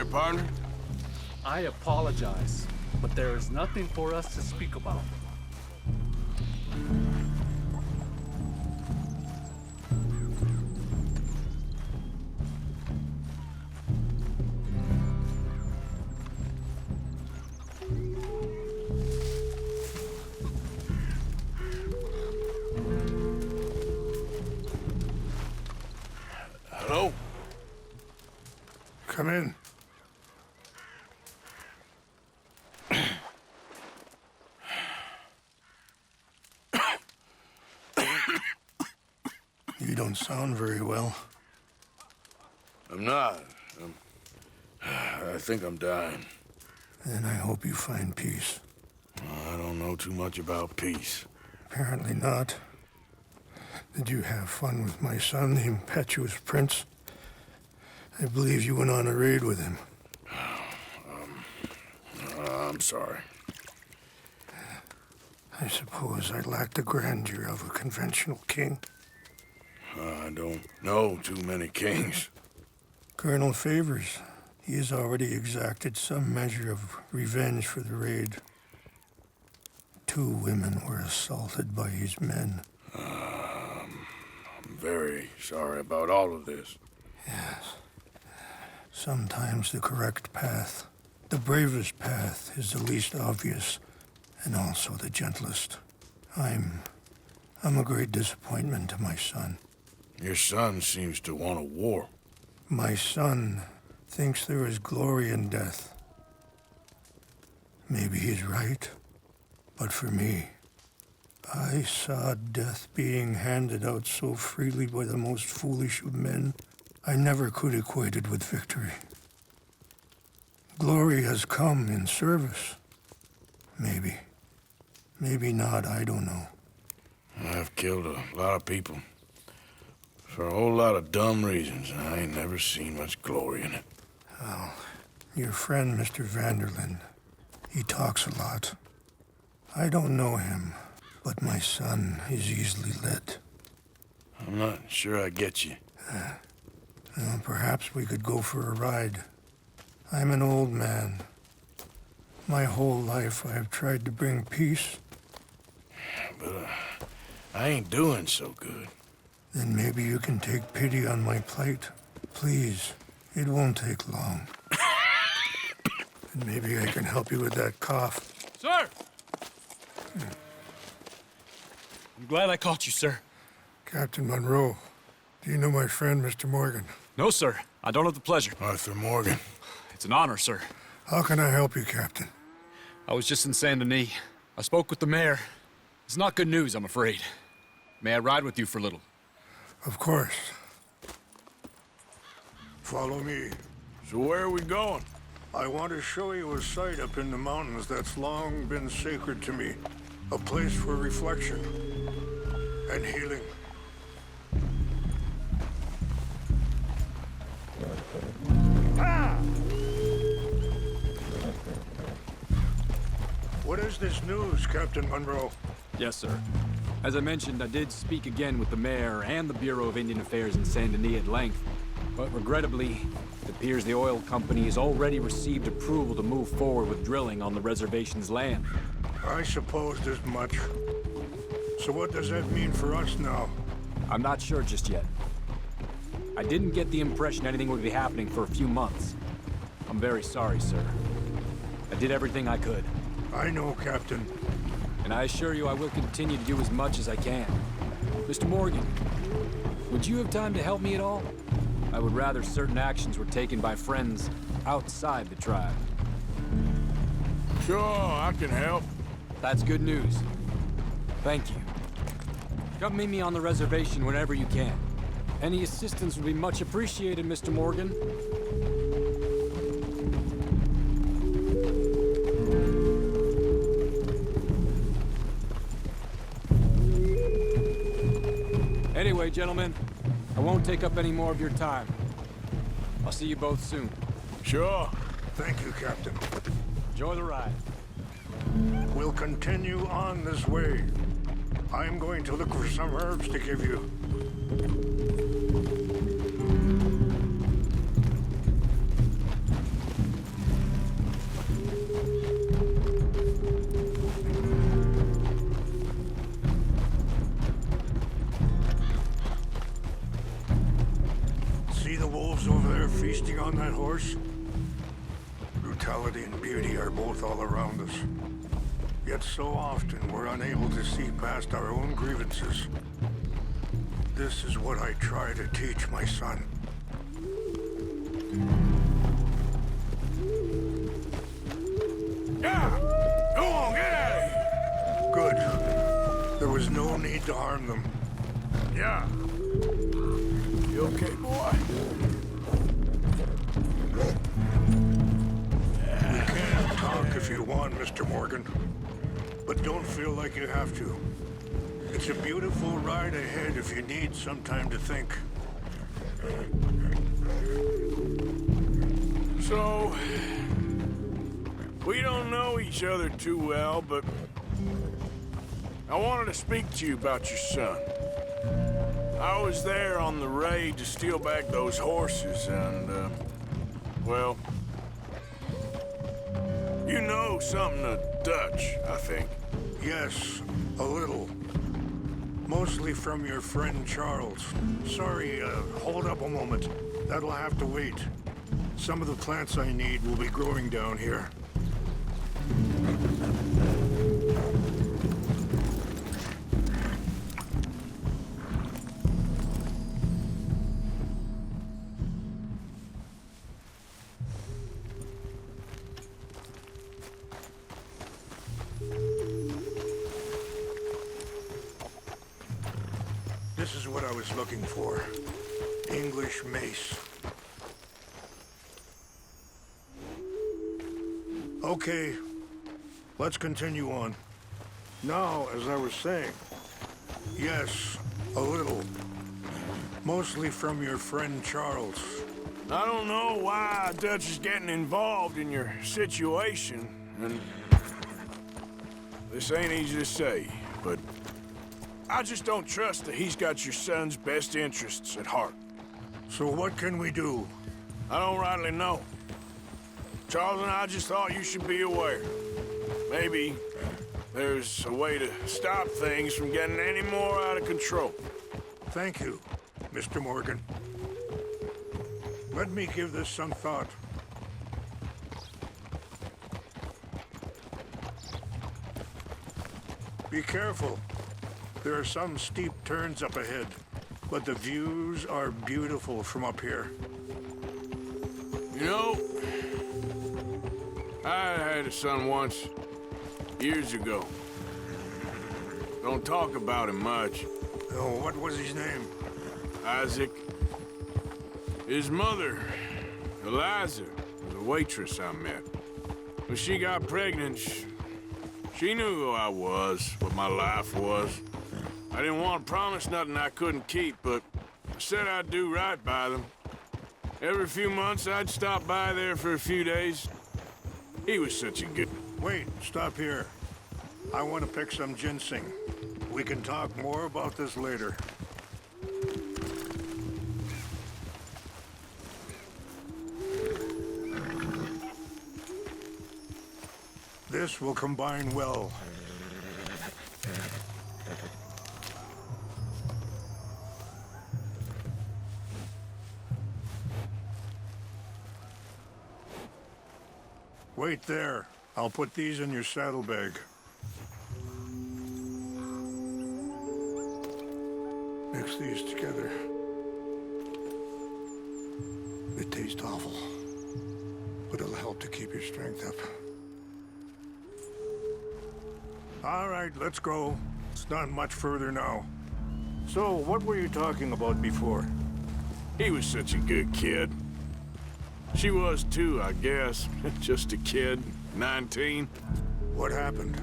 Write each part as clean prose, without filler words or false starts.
there, partner. I apologize, but there is nothing for us to speak about. Hello? Come in. You don't sound very well. I'm not. I think I'm dying. And I hope you find peace. I don't know too much about peace. Apparently not. Did you have fun with my son, the impetuous prince? I believe you went on a raid with him. I'm sorry. I suppose I lack the grandeur of a conventional king. I don't know too many kings. Colonel Favors, he has already exacted some measure of revenge for the raid. 2 women were assaulted by his men. I'm very sorry about all of this. Yes. Sometimes the correct path, the bravest path, is the least obvious, and also the gentlest. I'm a great disappointment to my son. Your son seems to want a war. My son thinks there is glory in death. Maybe he's right, but for me, I saw death being handed out so freely by the most foolish of men, I never could equate it with victory. Glory has come in service. Maybe. Maybe not, I don't know. I've killed a lot of people. For a whole lot of dumb reasons, and I ain't never seen much glory in it. Well, your friend, Mr. Vanderlyn, he talks a lot. I don't know him, but my son is easily led. I'm not sure I get you. Well, perhaps we could go for a ride. I'm an old man. My whole life I have tried to bring peace. But I ain't doing so good. Then maybe you can take pity on my plight. Please, it won't take long. And maybe I can help you with that cough. Sir! I'm glad I caught you, sir. Captain Monroe, do you know my friend, Mr. Morgan? No, sir. I don't have the pleasure. Arthur Morgan. It's an honor, sir. How can I help you, Captain? I was just in Saint Denis. I spoke with the mayor. It's not good news, I'm afraid. May I ride with you for a little? Of course. Follow me. So where are we going? I want to show you a site up in the mountains that's long been sacred to me. A place for reflection and healing. What is this news, Captain Monroe? Yes, sir. As I mentioned, I did speak again with the mayor and the Bureau of Indian Affairs in Saint Denis at length. But regrettably, it appears the oil company has already received approval to move forward with drilling on the reservation's land. I supposed as much. So what does that mean for us now? I'm not sure just yet. I didn't get the impression anything would be happening for a few months. I'm very sorry, sir. I did everything I could. I know, Captain. And I assure you I will continue to do as much as I can. Mr. Morgan, would you have time to help me at all? I would rather certain actions were taken by friends outside the tribe. Sure, I can help. That's good news. Thank you. Come meet me on the reservation whenever you can. Any assistance would be much appreciated, Mr. Morgan. Anyway, gentlemen, I won't take up any more of your time. I'll see you both soon. Sure. Thank you, Captain. Enjoy the ride. We'll continue on this way. I'm going to look for some herbs to give you. on that horse? Brutality and beauty are both all around us. Yet so often we're unable to see past our own grievances. This is what I try to teach my son. Yeah! Go on, get out of here! Good. There was no need to harm them. Yeah. You okay, boy? We can talk if you want, Mr. Morgan. But don't feel like you have to. It's a beautiful ride ahead if you need some time to think. So, we don't know each other too well, but I wanted to speak to you about your son. I was there on the raid to steal back those horses, and, well, you know something of Dutch, I think. Yes, a little. Mostly from your friend Charles. Sorry, hold up a moment. That'll have to wait. Some of the plants I need will be growing down here. This is what I was looking for. English mace. Okay, let's continue on. Now, as I was saying, yes, a little. Mostly from your friend Charles. I don't know why Dutch is getting involved in your situation, and this ain't easy to say, but I just don't trust that he's got your son's best interests at heart. So what can we do? I don't rightly know. Charles and I just thought you should be aware. Maybe there's a way to stop things from getting any more out of control. Thank you, Mr. Morgan. Let me give this some thought. Be careful. There are some steep turns up ahead, but the views are beautiful from up here. You know, I had a son once, years ago. Don't talk about him much. Oh, what was his name? Isaac. His mother, Eliza, was a waitress I met. When she got pregnant, she knew who I was, what my life was. I didn't want to promise nothing I couldn't keep, but I said I'd do right by them. Every few months, I'd stop by there for a few days. He was such a good... Wait, stop here. I want to pick some ginseng. We can talk more about this later. This will combine well. Wait there. I'll put these in your saddlebag. Mix these together. They taste awful, but it'll help to keep your strength up. All right, let's go. It's not much further now. So, what were you talking about before? He was such a good kid. She was too, I guess. Just a kid, 19. What happened?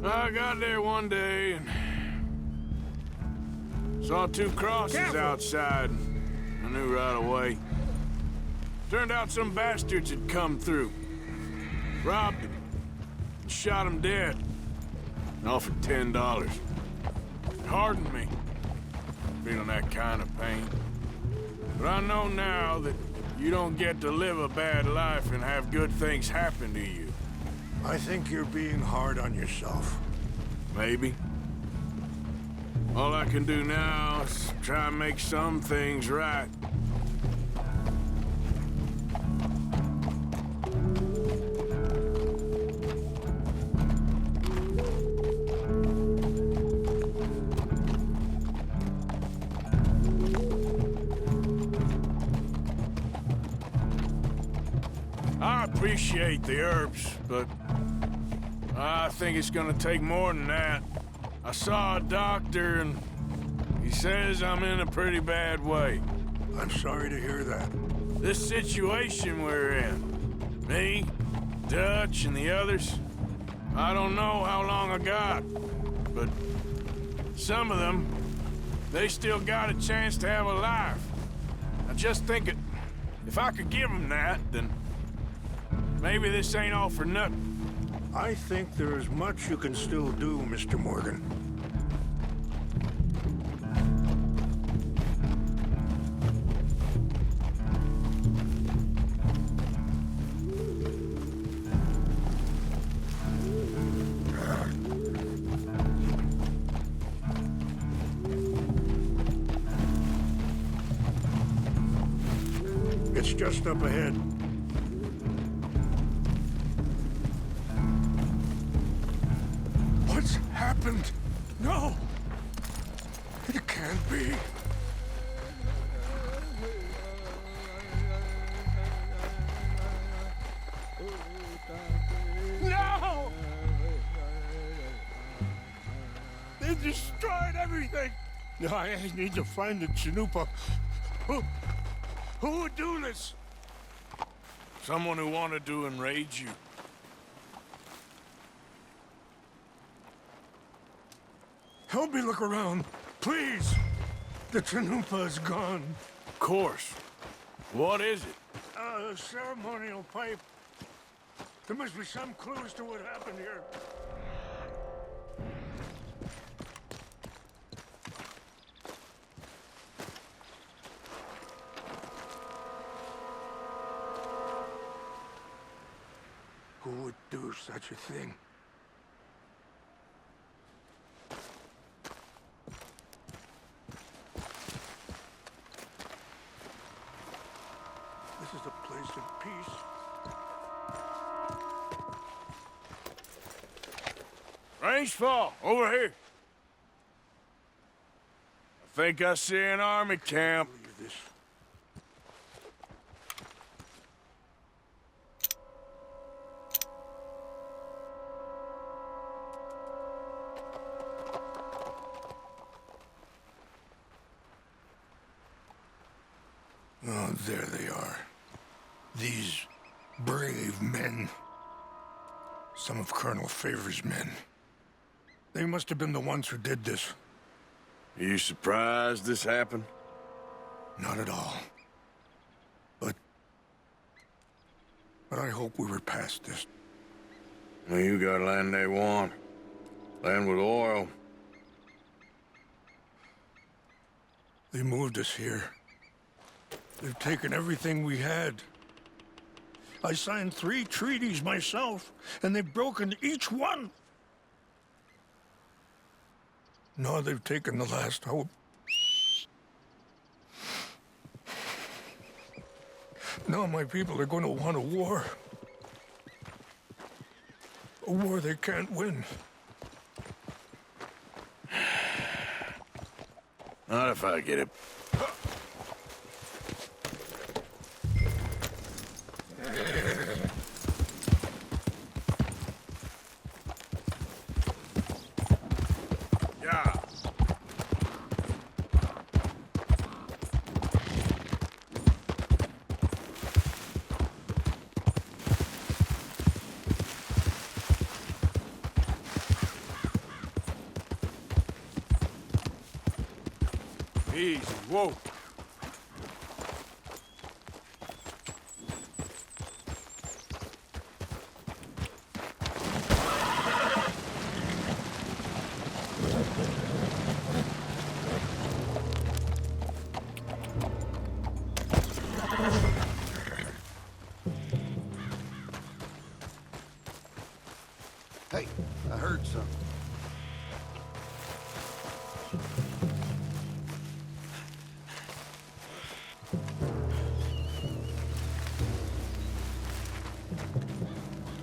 I got there one day and saw two crosses outside. I knew right away. Turned out some bastards had come through. Robbed him. And shot him dead. And offered $10. It hardened me. Feeling that kind of pain. But I know now that you don't get to live a bad life and have good things happen to you. I think you're being hard on yourself. Maybe. All I can do now is try and make some things right. appreciate the herbs, but I think it's gonna take more than that. I saw a doctor and he says I'm in a pretty bad way. I'm sorry to hear that. This situation we're in, me, Dutch, and the others, I don't know how long I got, but some of them, they still got a chance to have a life. I just think if I could give them that, then maybe this ain't all for nothing. I think there is much you can still do, Mr. Morgan. It's just up ahead. What's happened? No! It can't be. No! They destroyed everything! I need to find the Chanupa. Who would do this? Someone who wanted to enrage you. Help me look around, please. The Chanupa is gone. Of course. What is it? A ceremonial pipe. There must be some clues to what happened here. Who would do such a thing? This is a place of peace. Rangefall, over here. I think I see an army camp. Believe this. Oh, there they are. These brave men. Some of Colonel Favor's men. They must have been the ones who did this. Are you surprised this happened? Not at all. But I hope we were past this. Well, you got land they want. Land with oil. They moved us here. They've taken everything we had. I signed 3 treaties myself, and they've broken each one. Now they've taken the last hope. Now my people are going to want a war. A war they can't win. Not if I get it. Yeah. Easy, whoa. Hey, I heard something.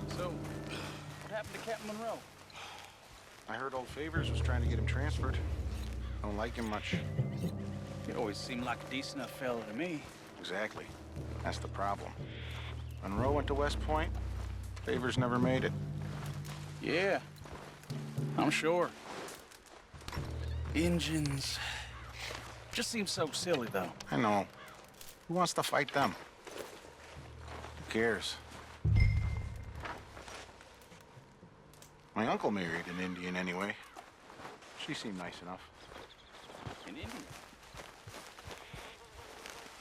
So, what happened to Captain Monroe? I heard old Favors was trying to get him transferred. I don't like him much. He always seemed like a decent enough fella to me. Exactly. That's the problem. Monroe went to West Point. Favors never made it. Yeah, I'm sure. Engines. Just seems so silly, though. I know. Who wants to fight them? Who cares? My uncle married an Indian anyway. She seemed nice enough. An Indian.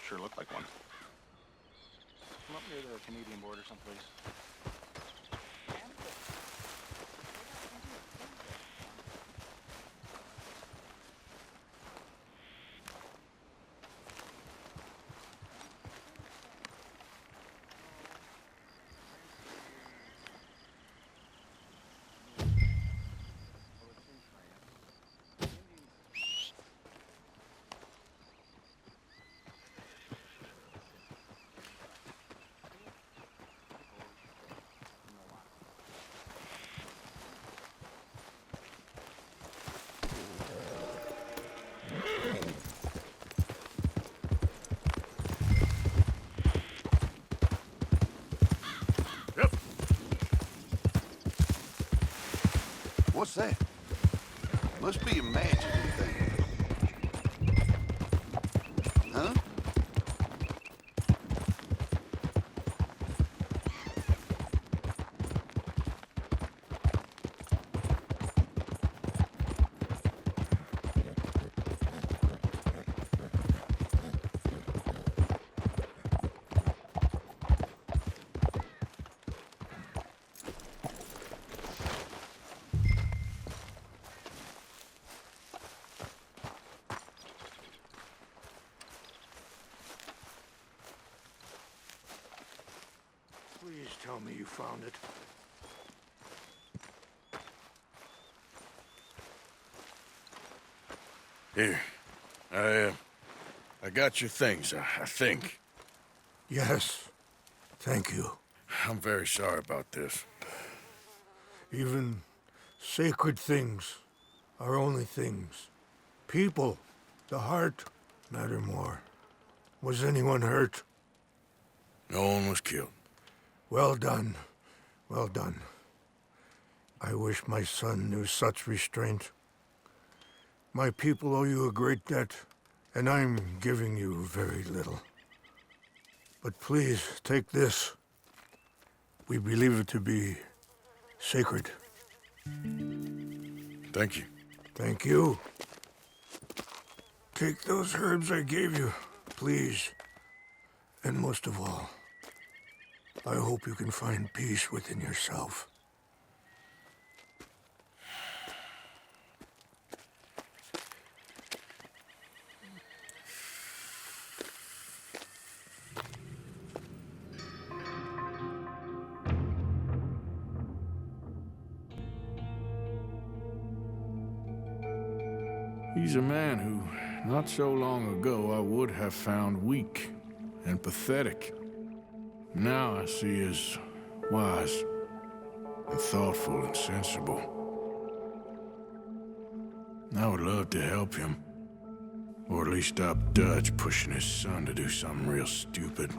Sure looked like one. Come up near the Canadian border someplace. What's that? Must be a magic thing. Huh? Please tell me you found it. Here. I got your things, I think. Yes. Thank you. I'm very sorry about this. Even sacred things are only things. People, the heart, matter more. Was anyone hurt? No one was killed. Well done. Well done. I wish my son knew such restraint. My people owe you a great debt, and I'm giving you very little. But please, take this. We believe it to be sacred. Thank you. Thank you. Take those herbs I gave you, please. And most of all, I hope you can find peace within yourself. He's a man who, not so long ago, I would have found weak and pathetic. Now I see as wise and thoughtful and sensible. I would love to help him, or at least stop Dutch pushing his son to do something real stupid.